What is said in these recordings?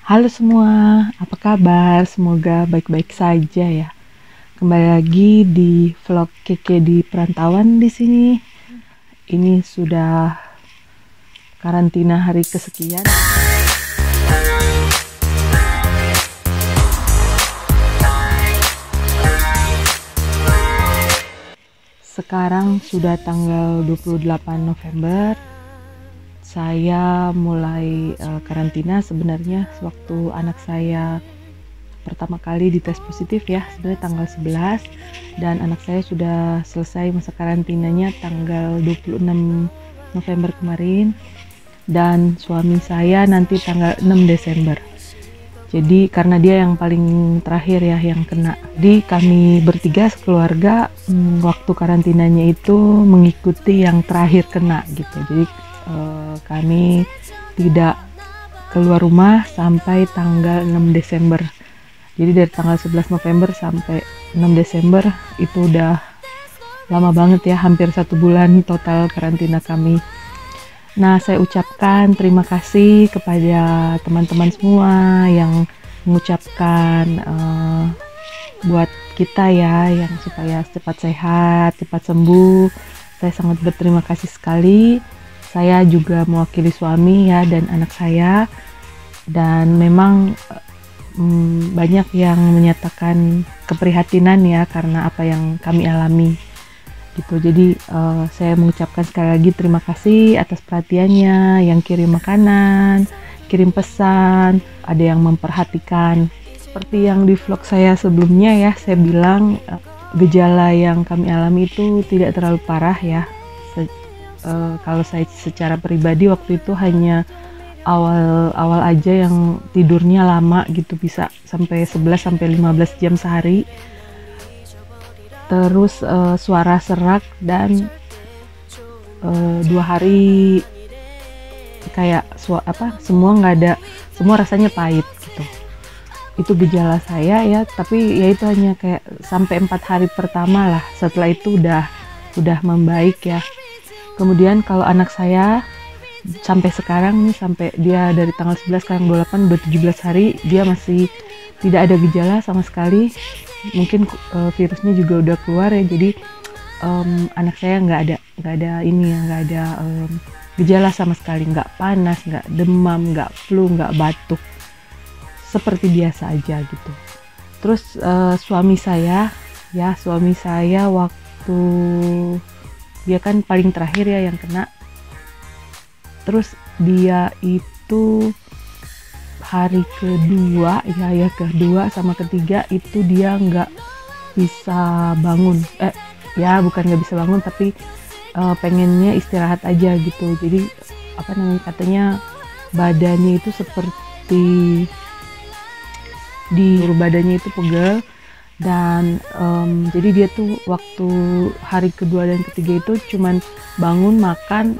Halo semua, apa kabar? Semoga baik-baik saja ya. Kembali lagi di vlog Keke di perantauan di sini. Ini sudah karantina hari kesekian. Sekarang sudah tanggal 28 November. Saya mulai karantina sebenarnya sewaktu anak saya pertama kali dites positif ya, sebenarnya tanggal 11, dan anak saya sudah selesai masa karantinanya tanggal 26 November kemarin, dan suami saya nanti tanggal 6 Desember. Jadi karena dia yang paling terakhir ya yang kena. Jadi kami bertiga sekeluarga waktu karantinanya itu mengikuti yang terakhir kena gitu. Jadi kami tidak keluar rumah sampai tanggal 6 Desember. Jadi dari tanggal 11 November sampai 6 Desember itu udah lama banget ya, hampir 1 bulan total karantina kami. Nah, saya ucapkan terima kasih kepada teman-teman semua yang mengucapkan buat kita ya, yang supaya cepat sehat, cepat sembuh. Saya sangat berterima kasih sekali. Saya juga mewakili suami ya dan anak saya, dan memang banyak yang menyatakan keprihatinan ya karena apa yang kami alami gitu. Jadi saya mengucapkan sekali lagi terima kasih atas perhatiannya, yang kirim makanan, kirim pesan, ada yang memperhatikan. Seperti yang di vlog saya sebelumnya ya, saya bilang gejala yang kami alami itu tidak terlalu parah ya. Kalau saya secara pribadi waktu itu hanya awal aja yang tidurnya lama gitu, bisa sampai 11 sampai 15 jam sehari. Terus suara serak, dan 2 hari kayak semua nggak ada, semua rasanya pahit gitu. Itu gejala saya ya, tapi ya itu hanya kayak sampai 4 hari pertama lah. Setelah itu udah membaik ya. Kemudian kalau anak saya sampai sekarang nih, sampai dia dari tanggal 11 sekarang 28, udah 17 hari dia masih tidak ada gejala sama sekali. Mungkin virusnya juga udah keluar ya, jadi anak saya nggak ada gejala sama sekali, nggak panas, nggak demam, nggak flu, nggak batuk, seperti biasa aja gitu. Terus suami saya waktu dia kan paling terakhir ya yang kena, terus dia itu hari kedua sama ketiga itu dia nggak bisa bangun, bukan nggak bisa bangun, tapi pengennya istirahat aja gitu. Jadi katanya badannya itu seperti badannya itu pegel, dan jadi dia tuh waktu hari kedua dan ketiga itu cuman bangun makan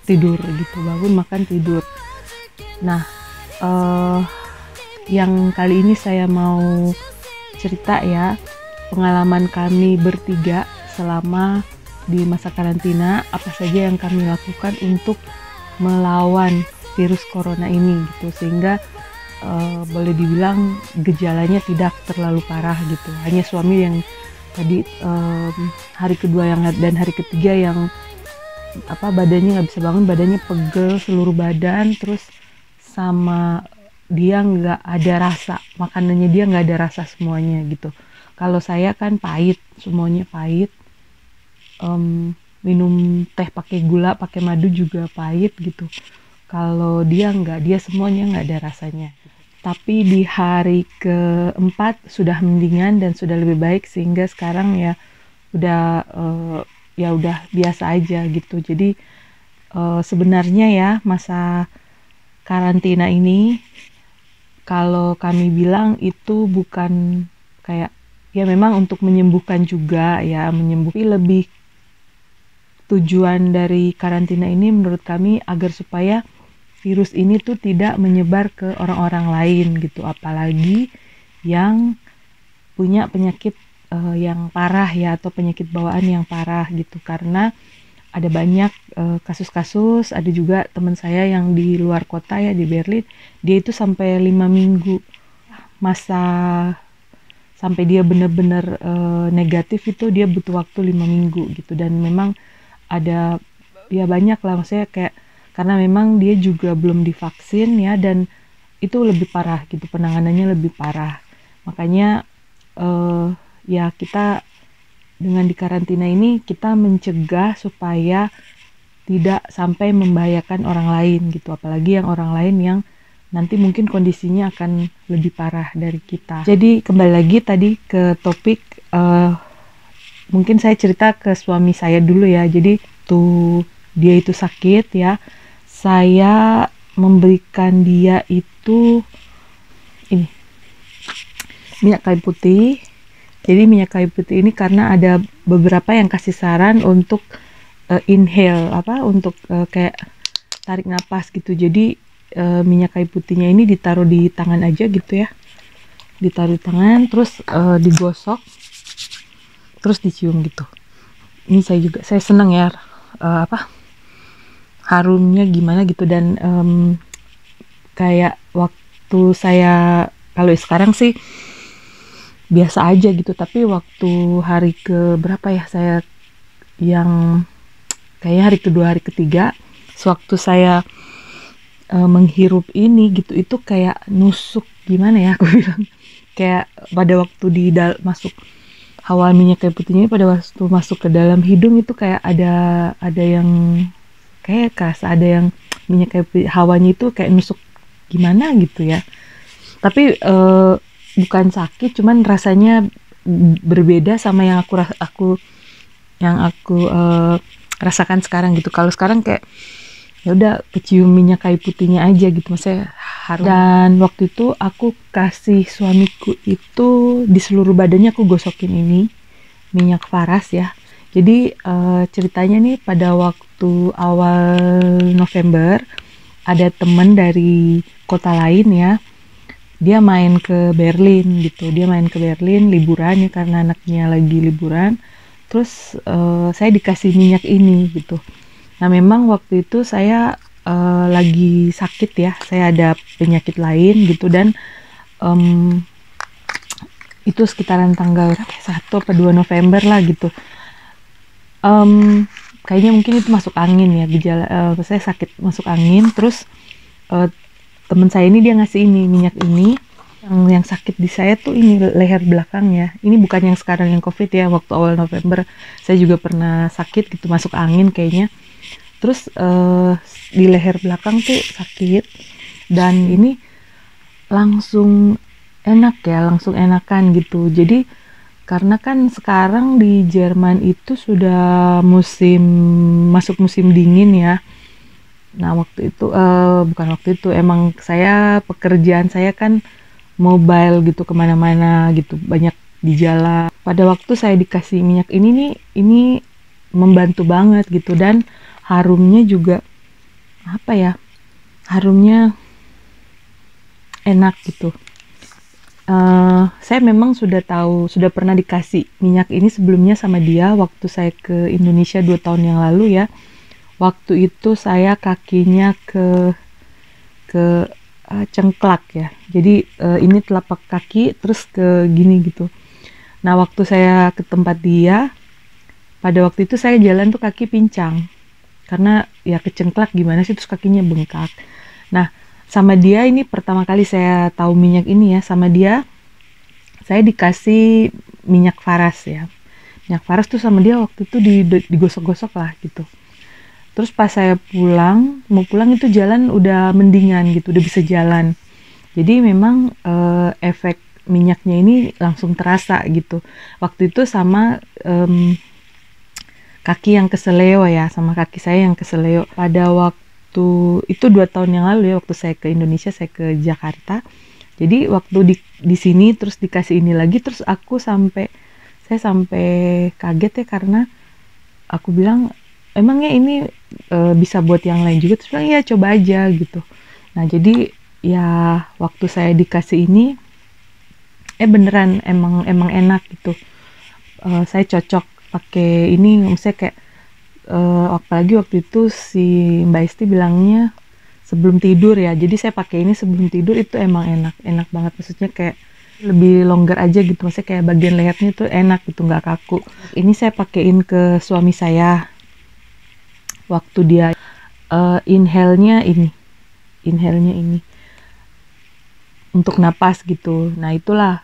tidur gitu, bangun makan tidur. Nah, yang kali ini saya mau cerita ya pengalaman kami bertiga selama di masa karantina, apa saja yang kami lakukan untuk melawan virus corona ini gitu, sehingga boleh dibilang gejalanya tidak terlalu parah gitu. Hanya suami yang tadi hari kedua dan hari ketiga yang badannya nggak bisa bangun, badannya pegel seluruh badan, terus sama dia nggak ada rasa, makanannya dia nggak ada rasa semuanya gitu. Kalau saya kan pahit, semuanya pahit, minum teh pakai gula, pakai madu juga pahit gitu. Kalau dia nggak, dia semuanya nggak ada rasanya. Tapi di hari keempat sudah mendingan dan sudah lebih baik, sehingga sekarang ya udah biasa aja gitu. Jadi sebenarnya ya masa karantina ini kalau kami bilang itu bukan kayak ya memang untuk menyembuhkan juga ya, lebih tujuan dari karantina ini menurut kami agar supaya virus ini tuh tidak menyebar ke orang-orang lain gitu, apalagi yang punya penyakit yang parah ya, atau penyakit bawaan yang parah gitu. Karena ada banyak kasus-kasus. Ada juga teman saya yang di luar kota ya, di Berlin, dia itu sampai 5 minggu masa sampai dia benar-benar negatif, itu dia butuh waktu 5 minggu gitu. Dan memang ada ya banyak lah, maksudnya kayak karena memang dia juga belum divaksin ya, dan itu lebih parah gitu, penanganannya lebih parah. Makanya ya kita dengan di karantina ini kita mencegah supaya tidak sampai membahayakan orang lain gitu, apalagi yang orang lain yang nanti mungkin kondisinya akan lebih parah dari kita. Jadi kembali lagi tadi ke topik, mungkin saya cerita ke suami saya dulu ya. Jadi tuh dia itu sakit ya, saya memberikan dia itu ini minyak kayu putih. Jadi minyak kayu putih ini karena ada beberapa yang kasih saran untuk inhale untuk kayak tarik napas gitu. Jadi minyak kayu putihnya ini ditaruh di tangan aja gitu ya, ditaruh di tangan, terus digosok, terus dicium gitu. Ini saya senang ya, harumnya gimana gitu. Dan kayak waktu saya, kalau sekarang sih biasa aja gitu, tapi waktu hari ke berapa ya, saya yang kayaknya hari kedua, hari ketiga, sewaktu saya menghirup ini gitu, itu kayak nusuk, gimana ya aku bilang, kayak pada waktu masuk hawa minyak kayu putihnya, pada waktu masuk ke dalam hidung itu kayak ada yang kayak kerasa ada yang minyak kayu putih, hawanya itu kayak nusuk gimana gitu ya. Tapi bukan sakit, cuman rasanya berbeda sama yang aku rasakan sekarang gitu. Kalau sekarang kayak ya udah kecium minyak kayu putihnya aja gitu, maksudnya harum. Dan waktu itu aku kasih suamiku itu di seluruh badannya, aku gosokin ini minyak faras ya. Jadi ceritanya nih, pada waktu awal November ada teman dari kota lain ya, dia main ke Berlin gitu. Dia main ke Berlin liburan ya, karena anaknya lagi liburan. Terus saya dikasih minyak ini gitu. Nah memang waktu itu saya lagi sakit ya, saya ada penyakit lain gitu. Dan itu sekitaran tanggal 1 apa 2 November lah gitu. Kayaknya mungkin itu masuk angin ya, gejala saya sakit masuk angin. Terus teman saya ini dia ngasih ini minyak ini, yang sakit di saya tuh ini leher belakang ya. Ini bukan yang sekarang yang COVID ya, waktu awal November saya juga pernah sakit gitu, masuk angin kayaknya. Terus di leher belakang tuh sakit, dan ini langsung enak ya, langsung enakan gitu. Jadi karena kan sekarang di Jerman itu sudah masuk musim dingin ya. Nah waktu itu bukan waktu itu, emang pekerjaan saya kan mobile gitu, kemana-mana gitu, banyak di jalan. Pada waktu saya dikasih minyak ini nih, ini membantu banget gitu. Dan harumnya juga harumnya enak gitu. Saya memang sudah pernah dikasih minyak ini sebelumnya sama dia waktu saya ke Indonesia 2 tahun yang lalu ya. Waktu itu saya kakinya ke cengklak ya. Jadi ini telapak kaki terus ke gini gitu. Nah waktu saya ke tempat dia, pada waktu itu saya jalan tuh kaki pincang, karena ya kecengklak gimana sih, terus kakinya bengkak. Nah sama dia ini pertama kali saya tahu minyak ini ya, sama dia saya dikasih minyak faras ya. Minyak faras tuh sama dia waktu itu digosok-gosok lah gitu. Terus pas saya mau pulang itu jalan udah mendingan gitu, udah bisa jalan. Jadi memang efek minyaknya ini langsung terasa gitu. Waktu itu sama kaki yang keseleo ya, sama kaki saya yang keseleo. Pada waktu itu 2 tahun yang lalu ya, waktu saya ke Indonesia, saya ke Jakarta. Jadi waktu di sini terus dikasih ini lagi, terus saya sampai kaget ya, karena aku bilang, emangnya ini bisa buat yang lain juga? Terus bilang ya coba aja gitu. Nah jadi ya waktu saya dikasih ini beneran emang enak gitu. Saya cocok pakai ini, misalnya kayak apalagi waktu itu si Mbak Isti bilangnya sebelum tidur ya, jadi saya pakai ini sebelum tidur. Itu emang enak banget, maksudnya kayak lebih longgar aja gitu, maksudnya kayak bagian lehernya tuh enak gitu, nggak kaku. Ini saya pakein ke suami saya waktu dia inhale-nya ini untuk napas gitu. Nah itulah,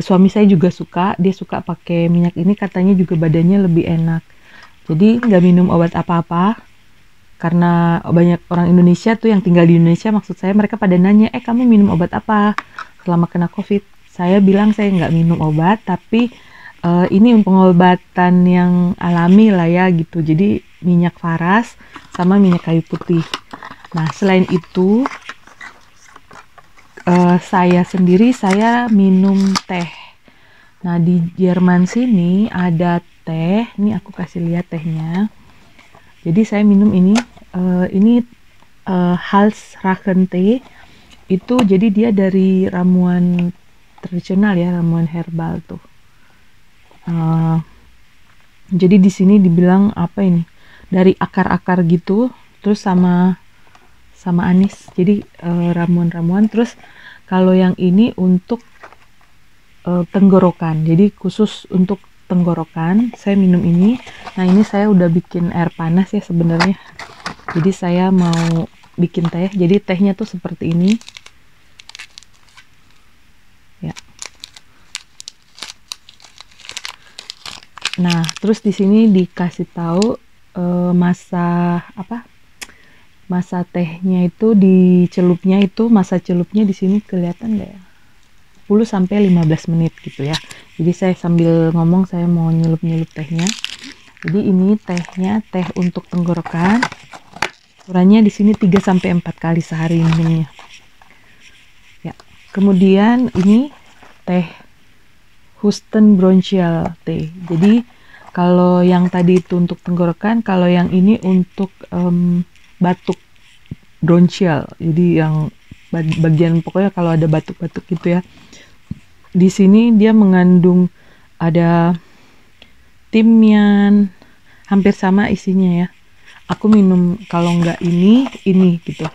suami saya juga suka, dia suka pakai minyak ini, katanya juga badannya lebih enak. Jadi nggak minum obat apa-apa, karena banyak orang Indonesia tuh yang tinggal di Indonesia, maksud saya, mereka pada nanya, kamu minum obat apa selama kena COVID? Saya bilang saya nggak minum obat, tapi ini pengobatan yang alami lah ya gitu. Jadi minyak faras sama minyak kayu putih. Nah selain itu saya sendiri saya minum teh. Nah di Jerman sini ada teh, ini aku kasih lihat tehnya. Jadi saya minum ini Halsrachen Tee. Itu jadi dia dari ramuan tradisional ya, ramuan herbal tuh. Jadi di sini dibilang apa ini? Dari akar-akar gitu, terus sama anis. Jadi ramuan-ramuan. Terus kalau yang ini untuk tenggorokan. Jadi khusus untuk tenggorokan saya minum ini. Nah ini saya udah bikin air panas ya sebenarnya. Jadi saya mau bikin teh. Jadi tehnya tuh seperti ini. Ya. Nah, terus di sini dikasih tahu masa tehnya itu dicelupnya itu, masa celupnya di sini kelihatan nggak ya? 10 sampai 15 menit gitu ya. Jadi saya sambil ngomong saya mau nyelup-nyelup tehnya. Jadi ini tehnya, teh untuk tenggorokan. Ukurannya di sini 3 sampai 4 kali sehari minumnya. Ya. Kemudian ini teh Houston Bronchial Tea. Jadi kalau yang tadi itu untuk tenggorokan, kalau yang ini untuk batuk bronchial. Jadi yang bagian pokoknya kalau ada batuk-batuk gitu ya. Di sini dia mengandung ada timian, hampir sama isinya ya. Aku minum kalau nggak ini gitu.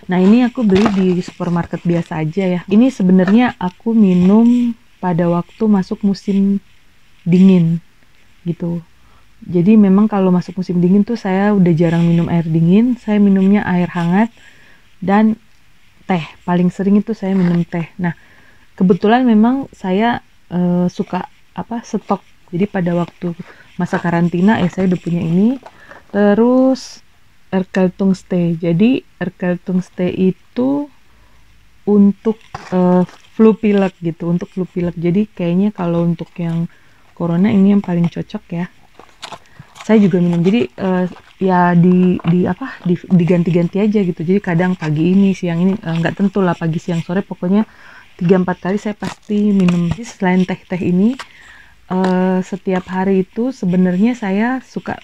Nah ini aku beli di supermarket biasa aja ya. Ini sebenarnya aku minum pada waktu masuk musim dingin gitu. Jadi memang kalau masuk musim dingin tuh saya udah jarang minum air dingin. Saya minumnya air hangat dan teh. Paling sering itu saya minum teh. Nah kebetulan memang saya suka stok. Jadi pada waktu masa karantina ya saya udah punya ini. Terus Erkältungstee. Jadi Erkältungstee itu untuk flu pilek gitu, untuk flu pilek. Jadi kayaknya kalau untuk yang corona ini yang paling cocok ya. Saya juga minum. Jadi ya diganti-ganti aja gitu. Jadi kadang pagi ini, siang ini, nggak tentu lah pagi, siang, sore, pokoknya 3-4 kali saya pasti minum. Jadi selain teh-teh ini, setiap hari itu sebenarnya saya suka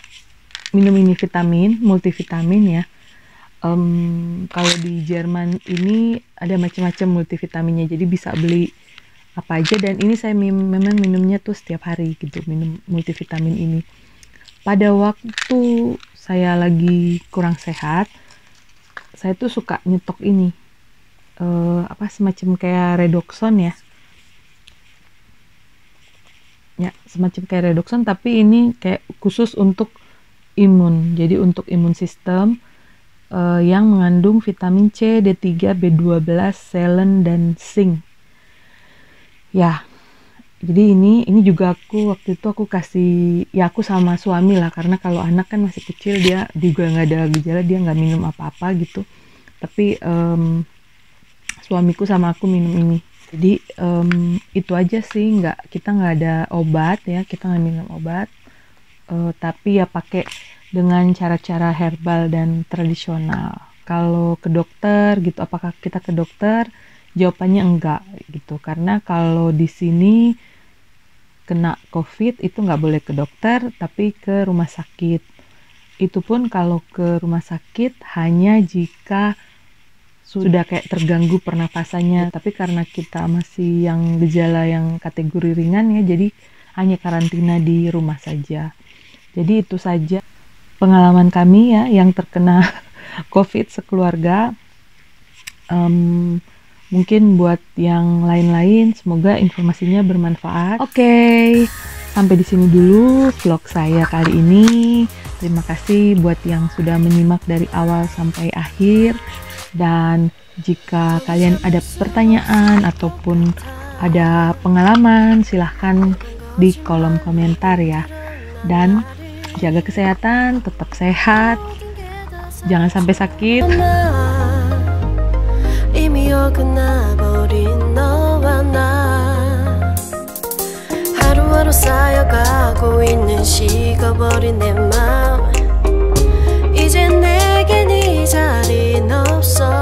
minum ini vitamin, multivitamin ya. Kalau di Jerman ini ada macam-macam multivitaminnya, jadi bisa beli apa aja. Dan ini saya memang minumnya tuh setiap hari gitu, minum multivitamin ini. Pada waktu saya lagi kurang sehat, saya tuh suka nyetok ini semacam kayak Redoxon ya. Ya, semacam kayak Redoxon, tapi ini kayak khusus untuk imun. Jadi untuk imun sistem, yang mengandung vitamin C, D3, B12, selen, dan zinc. Ya, jadi ini juga waktu itu aku kasih, ya aku sama suami lah, karena kalau anak kan masih kecil, dia juga nggak ada gejala, dia nggak minum apa-apa gitu. Tapi suamiku sama aku minum ini. Jadi itu aja sih, kita nggak ada obat ya, kita nggak minum obat. Tapi ya pakai dengan cara-cara herbal dan tradisional. Kalau ke dokter gitu, apakah kita ke dokter? Jawabannya enggak gitu, karena kalau di sini kena COVID itu nggak boleh ke dokter, tapi ke rumah sakit. Itu pun kalau ke rumah sakit hanya jika sudah kayak terganggu pernapasannya. Tapi karena kita masih yang gejala yang kategori ringan ya, jadi hanya karantina di rumah saja. Jadi itu saja. pengalaman kami ya yang terkena COVID sekeluarga. Mungkin buat yang lain-lain semoga informasinya bermanfaat. Oke, sampai di sini dulu vlog saya kali ini. Terima kasih buat yang sudah menyimak dari awal sampai akhir. Dan jika kalian ada pertanyaan ataupun ada pengalaman, silahkan di kolom komentar ya. Dan jaga kesehatan, tetap sehat, jangan sampai sakit. 이미 어긋나버린 너와 나 하루하루 쌓여가고 있는 식어버린 내 맘 이제 내겐 이 자리는 없어